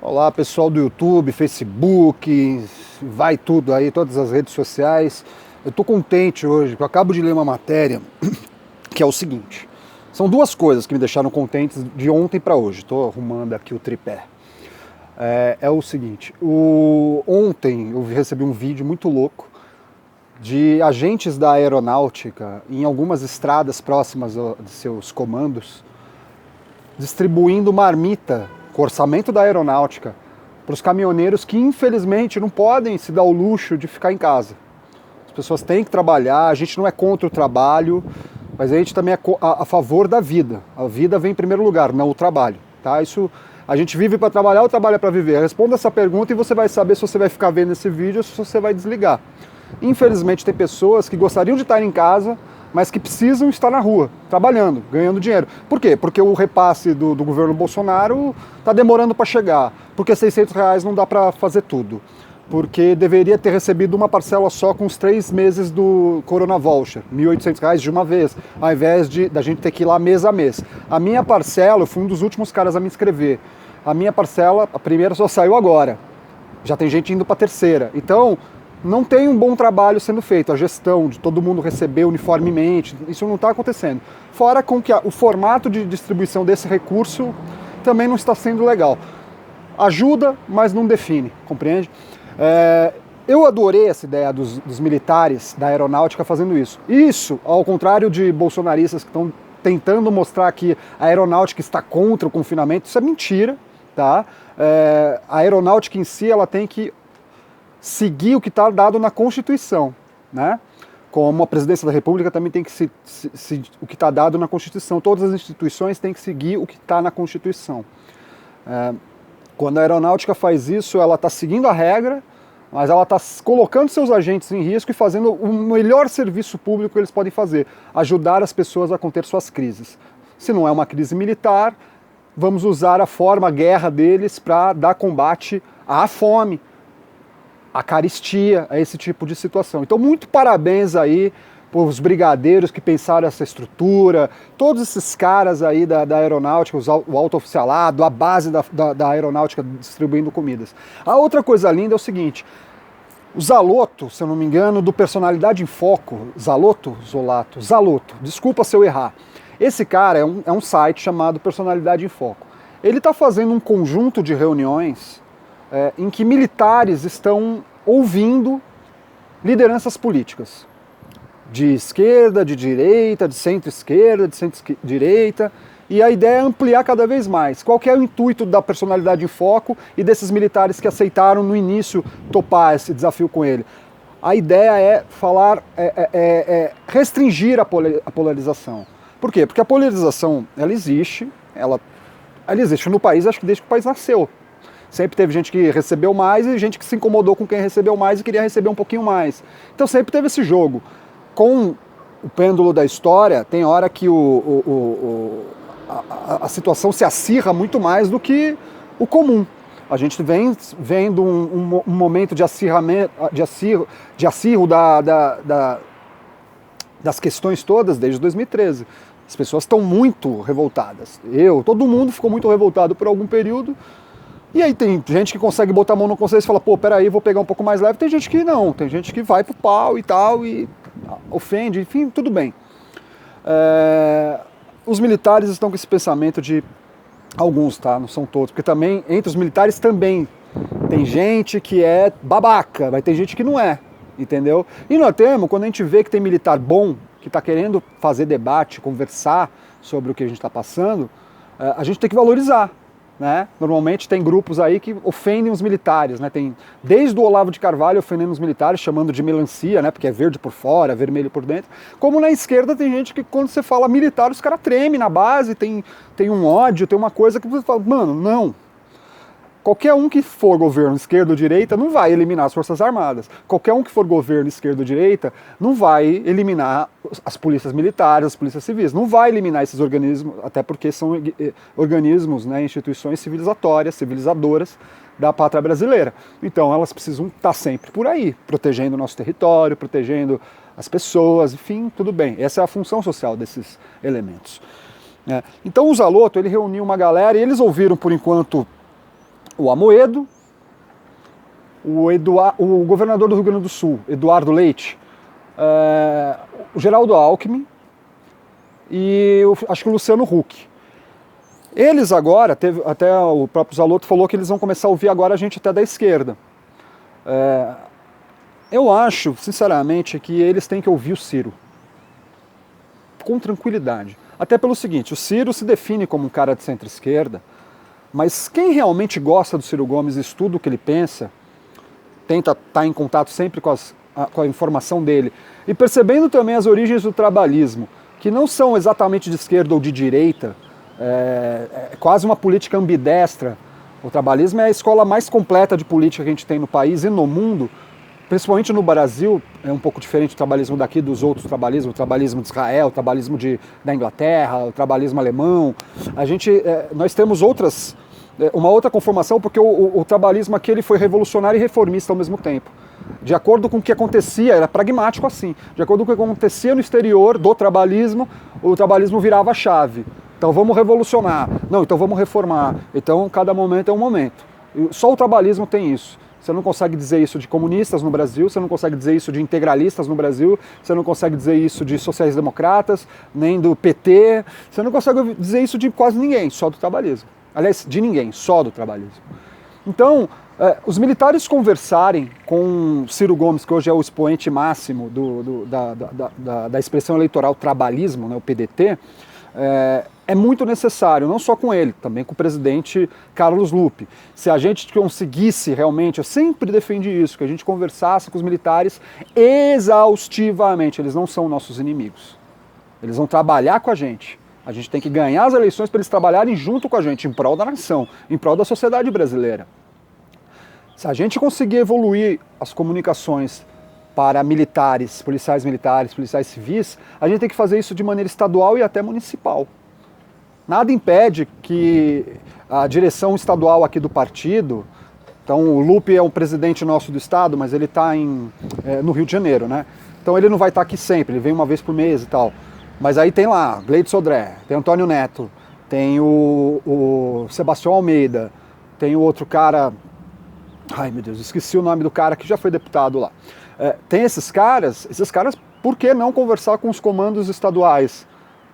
Olá, pessoal do YouTube, Facebook, vai tudo aí, todas as redes sociais. Eu estou contente hoje, porque eu acabo de ler uma matéria que é o seguinte. São duas coisas que me deixaram contentes de ontem para hoje. Estou arrumando aqui o tripé. É o seguinte, ontem eu recebi um vídeo muito louco de agentes da aeronáutica em algumas estradas próximas de seus comandos, distribuindo marmita com orçamento da aeronáutica para os caminhoneiros que infelizmente não podem se dar o luxo de ficar em casa. As pessoas têm que trabalhar, a gente não é contra o trabalho, mas a gente também é a favor da vida. A vida vem em primeiro lugar, não o trabalho. Tá? Isso, a gente vive para trabalhar ou trabalha para viver? Responda essa pergunta e você vai saber se você vai ficar vendo esse vídeo ou se você vai desligar. Infelizmente tem pessoas que gostariam de estar em casa, mas que precisam estar na rua, trabalhando, ganhando dinheiro. Por quê? Porque o repasse do governo Bolsonaro está demorando para chegar, porque R$600 não dá para fazer tudo, porque deveria ter recebido uma parcela só com os 3 meses do Corona Voucher, R$1.800 de uma vez, ao invés da gente ter que ir lá mês a mês. A minha parcela, eu fui um dos últimos caras a me inscrever, a minha parcela, a primeira só saiu agora, já tem gente indo para a terceira. Então, não tem um bom trabalho sendo feito, a gestão de todo mundo receber uniformemente, isso não está acontecendo. Fora com que o formato de distribuição desse recurso também não está sendo legal. Ajuda, mas não define, compreende? Eu adorei essa ideia dos militares da aeronáutica fazendo isso. Isso, ao contrário de bolsonaristas que estão tentando mostrar que a aeronáutica está contra o confinamento, isso é mentira, tá? A aeronáutica em si, ela tem que seguir o que está dado na Constituição, né? Como a presidência da República também tem que o que está dado na Constituição. Todas as instituições têm que seguir o que está na Constituição. Quando a aeronáutica faz isso, ela está seguindo a regra, mas ela está colocando seus agentes em risco e fazendo o melhor serviço público que eles podem fazer, ajudar as pessoas a conter suas crises. Se não é uma crise militar, vamos usar a guerra deles para dar combate à fome, a caristia, a esse tipo de situação. Então, muito parabéns aí para os brigadeiros que pensaram essa estrutura, todos esses caras aí da aeronáutica, o alto oficialado, a base da aeronáutica distribuindo comidas. A outra coisa linda é o seguinte, o Zaloto, se eu não me engano, do Personalidade em Foco, Zaloto, desculpa se eu errar. Esse cara é um site chamado Personalidade em Foco. Ele está fazendo um conjunto de reuniões em que militares estão ouvindo lideranças políticas, de esquerda, de direita, de centro-esquerda, de centro-direita, e a ideia é ampliar cada vez mais. Qual que é o intuito da Personalidade em Foco e desses militares que aceitaram no início topar esse desafio com ele? A ideia é restringir a polarização. Por quê? Porque a polarização, ela existe no país, acho que desde que o país nasceu. Sempre teve gente que recebeu mais e gente que se incomodou com quem recebeu mais e queria receber um pouquinho mais. Então sempre teve esse jogo. Com o pêndulo da história, tem hora que a situação se acirra muito mais do que o comum. A gente vem vendo um momento de acirramento, de acirro das questões todas desde 2013. As pessoas estão muito revoltadas. Todo mundo ficou muito revoltado por algum período. E aí tem gente que consegue botar a mão no consciência e fala, pô, peraí, vou pegar um pouco mais leve. Tem gente que não, tem gente que vai pro pau e tal, e ofende, enfim, tudo bem. Os militares estão com esse pensamento de alguns, tá? Não são todos, porque também, entre os militares também tem gente que é babaca, vai ter gente que não é, entendeu? E nós temos, quando a gente vê que tem militar bom, que está querendo fazer debate, conversar sobre o que a gente está passando, a gente tem que valorizar. Né? Normalmente tem grupos aí que ofendem os militares, né? Tem desde o Olavo de Carvalho ofendendo os militares, chamando de melancia, né? Porque é verde por fora, vermelho por dentro. Como na esquerda tem gente que quando você fala militar, os caras tremem na base, tem um ódio, tem uma coisa que você fala, mano, não. Qualquer um que for governo esquerda ou direita não vai eliminar as Forças Armadas. Qualquer um que for governo esquerda ou direita não vai eliminar as polícias militares, as polícias civis. Não vai eliminar esses organismos, até porque são organismos, né, instituições civilizatórias, civilizadoras da pátria brasileira. Então elas precisam estar sempre por aí, protegendo o nosso território, protegendo as pessoas, enfim, tudo bem. Essa é a função social desses elementos. Então o Zaloto, ele reuniu uma galera e eles ouviram, por enquanto, o Amoedo, o governador do Rio Grande do Sul, Eduardo Leite, o Geraldo Alckmin e acho que o Luciano Huck. Eles agora, até o próprio Zalotto falou que eles vão começar a ouvir agora a gente até da esquerda. Eu acho, sinceramente, que eles têm que ouvir o Ciro. Com tranquilidade. Até pelo seguinte, o Ciro se define como um cara de centro-esquerda, mas quem realmente gosta do Ciro Gomes, estuda o que ele pensa, tenta estar em contato sempre com a informação dele, e percebendo também as origens do trabalhismo, que não são exatamente de esquerda ou de direita, é quase uma política ambidestra. O trabalhismo é a escola mais completa de política que a gente tem no país e no mundo, principalmente no Brasil. É um pouco diferente do trabalhismo daqui dos outros trabalhismos, o trabalhismo de Israel, o trabalhismo da Inglaterra, o trabalhismo alemão. Nós temos uma outra conformação, porque o trabalhismo aqui ele foi revolucionário e reformista ao mesmo tempo. De acordo com o que acontecia, era pragmático assim, de acordo com o que acontecia no exterior do trabalhismo, o trabalhismo virava a chave. Então vamos revolucionar, não, então vamos reformar, então cada momento é um momento. Só o trabalhismo tem isso. Você não consegue dizer isso de comunistas no Brasil, você não consegue dizer isso de integralistas no Brasil, você não consegue dizer isso de sociais-democratas, nem do PT, você não consegue dizer isso de quase ninguém, só do trabalhismo. Aliás, de ninguém, só do trabalhismo. Então, os militares conversarem com Ciro Gomes, que hoje é o expoente máximo da expressão eleitoral trabalhismo, né, o PDT, é muito necessário, não só com ele, também com o presidente Carlos Lupe. Se a gente conseguisse realmente, eu sempre defendi isso, que a gente conversasse com os militares exaustivamente. Eles não são nossos inimigos. Eles vão trabalhar com a gente. A gente tem que ganhar as eleições para eles trabalharem junto com a gente, em prol da nação, em prol da sociedade brasileira. Se a gente conseguir evoluir as comunicações para militares, policiais civis, a gente tem que fazer isso de maneira estadual e até municipal. Nada impede que a direção estadual aqui do partido, então o Lupe é um presidente nosso do estado, mas ele está no Rio de Janeiro, né? Então ele não vai estar aqui sempre, ele vem uma vez por mês e tal. Mas aí tem lá Gleide Sodré, tem Antônio Neto, tem o Sebastião Almeida, tem o outro cara, ai meu Deus, esqueci o nome do cara que já foi deputado lá. Tem esses caras, por que não conversar com os comandos estaduais?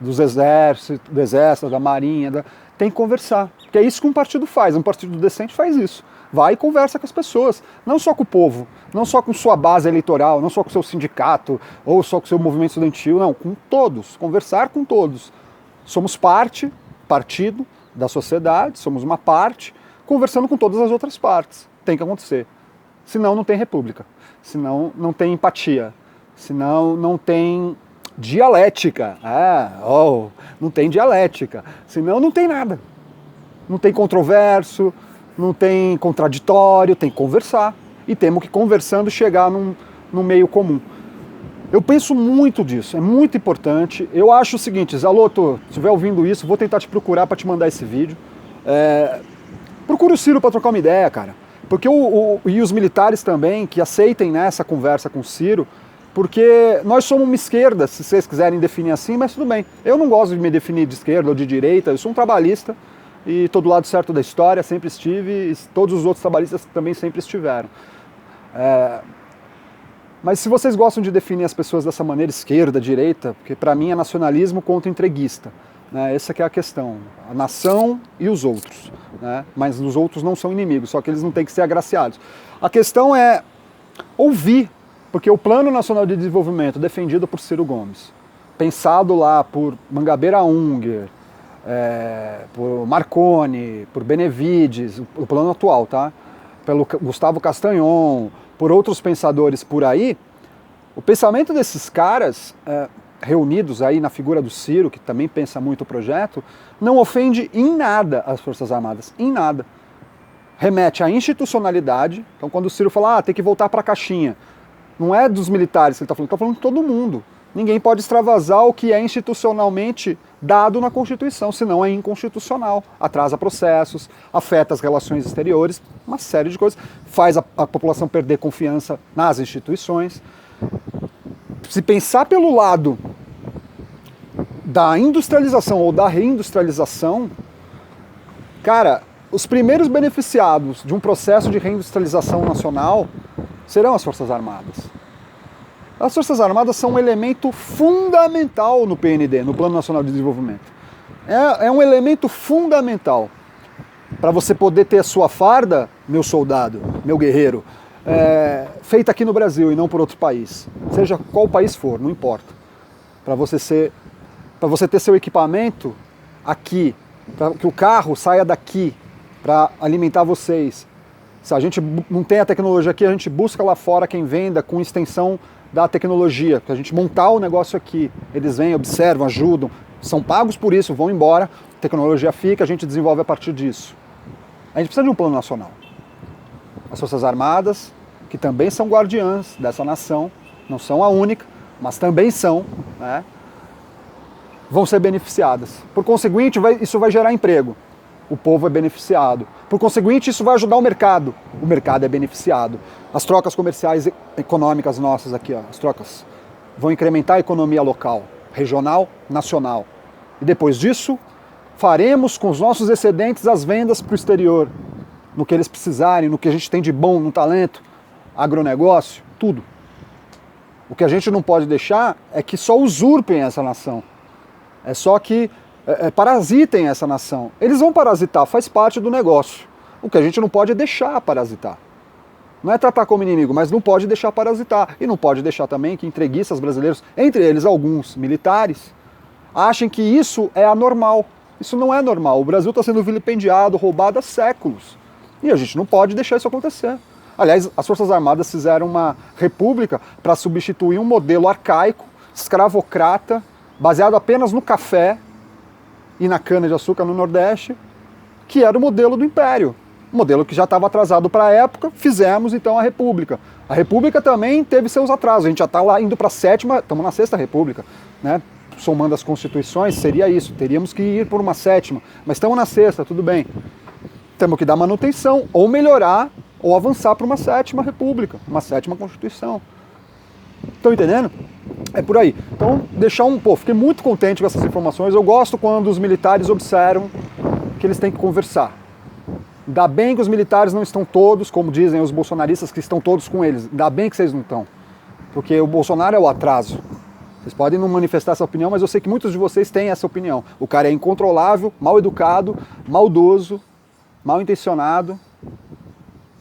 Do exército, da marinha, tem que conversar, porque é isso que um partido faz, um partido decente faz isso, vai e conversa com as pessoas, não só com o povo, não só com sua base eleitoral, não só com o seu sindicato, ou só com o seu movimento estudantil, não, com todos, conversar com todos. Somos partido da sociedade, somos uma parte, conversando com todas as outras partes, tem que acontecer, senão não tem república, senão não tem empatia, senão não tem dialética, não tem dialética, senão não tem nada. Não tem controverso, não tem contraditório, tem que conversar. E temos que, conversando, chegar num meio comum. Eu penso muito disso, é muito importante. Eu acho o seguinte, Zalotto, se estiver ouvindo isso, vou tentar te procurar para te mandar esse vídeo. Procura o Ciro para trocar uma ideia, cara. Porque e os militares também, que aceitem, né, essa conversa com o Ciro, porque nós somos uma esquerda, se vocês quiserem definir assim, mas tudo bem. Eu não gosto de me definir de esquerda ou de direita, eu sou um trabalhista e estou do lado certo da história, sempre estive, e todos os outros trabalhistas também sempre estiveram. Mas se vocês gostam de definir as pessoas dessa maneira, esquerda, direita, porque para mim é nacionalismo contra entreguista, né? Essa que é a questão, a nação e os outros, né? Mas os outros não são inimigos, só que eles não têm que ser agraciados. A questão é ouvir. Porque o Plano Nacional de Desenvolvimento, defendido por Ciro Gomes, pensado lá por Mangabeira Unger, por Marconi, por Benevides, o plano atual, tá? Pelo Gustavo Castanhon, por outros pensadores por aí, o pensamento desses caras, reunidos aí na figura do Ciro, que também pensa muito o projeto, não ofende em nada as Forças Armadas, em nada. Remete à institucionalidade. Então quando o Ciro fala, tem que voltar para a caixinha, não é dos militares que ele está falando de todo mundo. Ninguém pode extravasar o que é institucionalmente dado na Constituição, senão é inconstitucional. Atrasa processos, afeta as relações exteriores, uma série de coisas, faz a população perder confiança nas instituições. Se pensar pelo lado da industrialização ou da reindustrialização, cara, os primeiros beneficiados de um processo de reindustrialização nacional serão as Forças Armadas. As Forças Armadas são um elemento fundamental no PND, no Plano Nacional de Desenvolvimento. É um elemento fundamental para você poder ter a sua farda, meu soldado, meu guerreiro, feita aqui no Brasil e não por outro país. Seja qual país for, não importa. Para você ter seu equipamento aqui, para que o carro saia daqui para alimentar vocês. Se a gente não tem a tecnologia aqui, a gente busca lá fora quem venda com extensão da tecnologia, para a gente montar o negócio aqui. Eles vêm, observam, ajudam, são pagos por isso, vão embora, a tecnologia fica, a gente desenvolve a partir disso. A gente precisa de um plano nacional. As Forças Armadas, que também são guardiãs dessa nação, não são a única, mas também são, né, vão ser beneficiadas. Por conseguinte, isso vai gerar emprego. O povo é beneficiado. Por conseguinte, isso vai ajudar o mercado é beneficiado. As trocas comerciais econômicas nossas aqui, ó, as trocas, vão incrementar a economia local, regional, nacional. E depois disso, faremos com os nossos excedentes as vendas para o exterior, no que eles precisarem, no que a gente tem de bom, no talento, agronegócio, tudo. O que a gente não pode deixar é que só usurpem essa nação. É só que parasitem essa nação. Eles vão parasitar, faz parte do negócio. O que a gente não pode é deixar parasitar. Não é tratar como inimigo, mas não pode deixar parasitar. E não pode deixar também que entreguistas brasileiros, entre eles alguns militares, achem que isso é anormal. Isso não é normal. O Brasil está sendo vilipendiado, roubado há séculos. E a gente não pode deixar isso acontecer. Aliás, as Forças Armadas fizeram uma república para substituir um modelo arcaico, escravocrata, baseado apenas no café e na cana-de-açúcar no Nordeste, que era o modelo do Império. Um modelo que já estava atrasado para a época, fizemos então a República. A República também teve seus atrasos, a gente já está lá indo para a sétima, estamos na sexta República, né? Somando as constituições, seria isso, teríamos que ir por uma sétima, mas estamos na sexta, tudo bem. Temos que dar manutenção, ou melhorar, ou avançar para uma sétima República, uma sétima Constituição. Estão entendendo? É por aí. Então, fiquei muito contente com essas informações. Eu gosto quando os militares observam que eles têm que conversar. Ainda bem que os militares não estão todos, como dizem os bolsonaristas, que estão todos com eles. Ainda bem que vocês não estão. Porque o Bolsonaro é o atraso. Vocês podem não manifestar essa opinião, mas eu sei que muitos de vocês têm essa opinião. O cara é incontrolável, mal educado, maldoso, mal intencionado.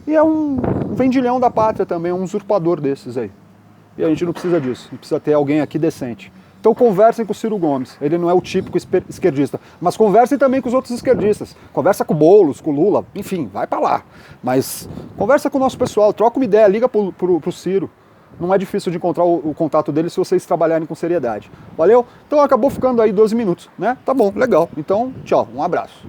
E é um vendilhão da pátria também, um usurpador desses aí. E a gente não precisa disso, a gente precisa ter alguém aqui decente. Então conversem com o Ciro Gomes, ele não é o típico esquerdista, mas conversem também com os outros esquerdistas. Conversa com o Boulos, com o Lula, enfim, vai pra lá. Mas conversa com o nosso pessoal, troca uma ideia, liga pro Ciro. Não é difícil de encontrar o contato dele se vocês trabalharem com seriedade. Valeu? Então acabou ficando aí 12 minutos, né? Tá bom, legal. Então, tchau, um abraço.